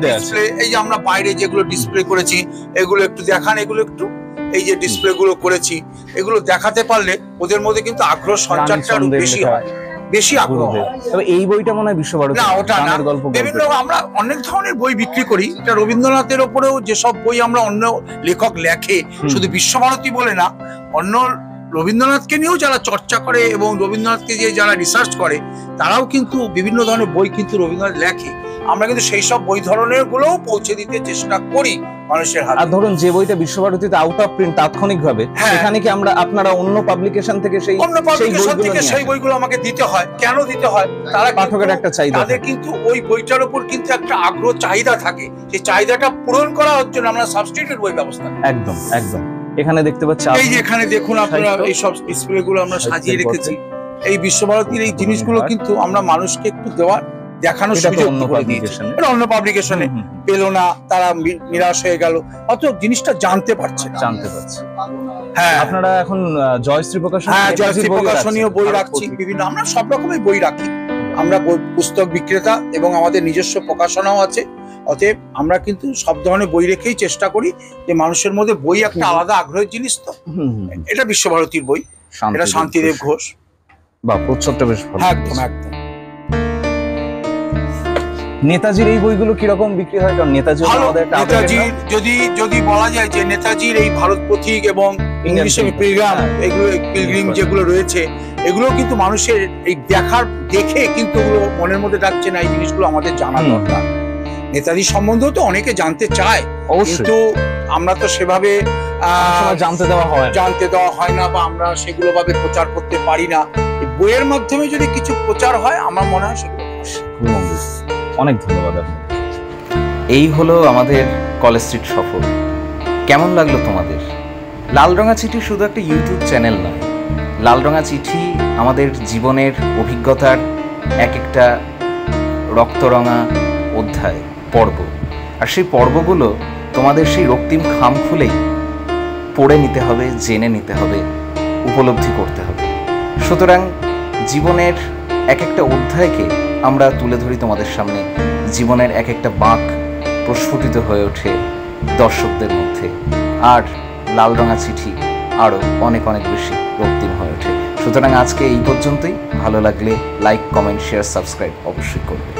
ডিসপ্লে, এই যে আমরা বাইরে যেগুলো ডিসপ্লে করেছি, এগুলো একটু দেখান, এগুলো একটু এই যে ডিসপ্লে গুলো করেছি, এগুলো দেখাতে পারলে ওদের মধ্যে কিন্তু আগ্রহ সঞ্চারটা আরো বেশি আগ্রহ।
তবে এই বইটা মনে হয় বিশ্বভারতী
না, ওটা না। বিভিন্ন আমরা অনেক ধরনের বই বিক্রি করি। এটা রবীন্দ্রনাথের ওপরেও যেসব বই আমরা অন্য লেখক লেখে, শুধু বিশ্বভারতী বলে না, অন্য রবীন্দ্রনাথকে নিয়েও যারা চর্চা করে এবং রবীন্দ্রনাথকে যে যারা রিসার্চ করে, তারাও কিন্তু বিভিন্ন ধরনের বই কিন্তু রবীন্দ্রনাথ লেখে। আমরা কিন্তু সেই সব বই ধরনের গুলোও পৌঁছে দিতে চেষ্টা করি মানুষের হাতে।
আর ধরুন যে বইটা বিশ্বভারতীতে আউট অফ প্রিন্ট তাৎক্ষণিকভাবে, সেখানে কি আপনারা অন্য পাবলিকেশন থেকে
সেই বইগুলো আমাকে দিতে হয়। কেন দিতে হয়? তারা
পাঠকের একটা চাহিদা,
তাদের কিন্তু ওই বইটার উপর কিন্তু একটা আগ্রহ চাহিদা থাকে। সেই চাহিদাটা পূরণ করা হচ্ছে না, আমরা সাবস্টিটিউট বই ব্যবস্থা।
একদম এখানে দেখতে পাচ্ছি,
এই যে এখানে দেখুন আপনারা এই সব ডিসপ্লে গুলো আমরা সাজিয়ে রেখেছি। এই বিশ্বভারতীর এই জিনিসগুলো কিন্তু আমরা মানুষকে একটু দেখানোর সুযোগ করে দিয়েছি। অন্য পাবলিকেশনে পেলো না, তারা নিরাশ হয়ে গেল, অত জিনিসটা জানতে পারছে। হ্যাঁ,
আপনারা এখন জয়শ্রী প্রকাশন,
জয়শ্রী প্রকাশনীয় বই রাখছি, বিভিন্ন আমরা সব রকমের বই রাখি। আমরা পুস্তক বিক্রেতা এবং আমাদের নিজস্ব প্রকাশনাও আছে। অতএব আমরা কিন্তু সব ধরনের বই রেখেই চেষ্টা করি যে মানুষের মধ্যে বই একটা আলাদা আগ্রহের জিনিস। তো এটা বিশ্বভারতীর বই, এটা শান্তিদেব ঘোষ।
বা প্রচ্ছদটা বেশ ভালো।
একদম একদম
নেতাজির এই বইগুলো কিরকম বিক্রি হয়? কারণ নেতাজি
ভালো।
আমাদের একটা আবেগের
নেতাজির
নাম।
যদি বলা যায় যে নেতাজির এই ভারত পথিক এবং ইংলিশে পিলগ্রাম, এগুলো পিলগ্রিম যেগুলো রয়েছে, এগুলো কিন্তু মানুষের এই দেখে কিন্তু ওগুলো মনের মধ্যে ডাকছে না, এই জিনিসগুলো আমাদের জানা দরকার। নেতাজি সম্বন্ধেও তো অনেকে জানতে চায়, কিন্তু আমরা তো সেভাবে
জানতে দেওয়া হয়
না, বা আমরা সেগুলো ভাবে প্রচার করতে পারি না। এই বইয়ের মাধ্যমে যদি কিছু প্রচার হয়, আমার মনে হয় সেগুলো
অনেক ধন্যবাদ আপনাকে।
এই হলো আমাদের কলেজ স্ট্রিট সফর। কেমন লাগলো তোমাদের? লালরঙা চিঠি শুধু একটা ইউটিউব চ্যানেল নয়, লালরঙা চিঠি আমাদের জীবনের অভিজ্ঞতার এক একটা রক্তরঙা অধ্যায়, পর্ব। আর সেই পর্বগুলো তোমাদের সেই রক্তিম খাম খুলেই পড়ে নিতে হবে, জেনে নিতে হবে, উপলব্ধি করতে হবে। সুতরাং জীবনের এক একটা অধ্যায়কে আমরা তুলে ধরি তোমাদের সামনে। জীবনের এক একটা বাঁক প্রস্ফুটিত হয়ে ওঠে দর্শকদের মধ্যে, আর লালরঙা চিঠি আরও অনেক অনেক বেশি রক্তিম হয়ে ওঠে। সুতরাং আজকে এই পর্যন্তই। ভালো লাগলে লাইক, কমেন্ট, শেয়ার, সাবস্ক্রাইব অবশ্যই করবে।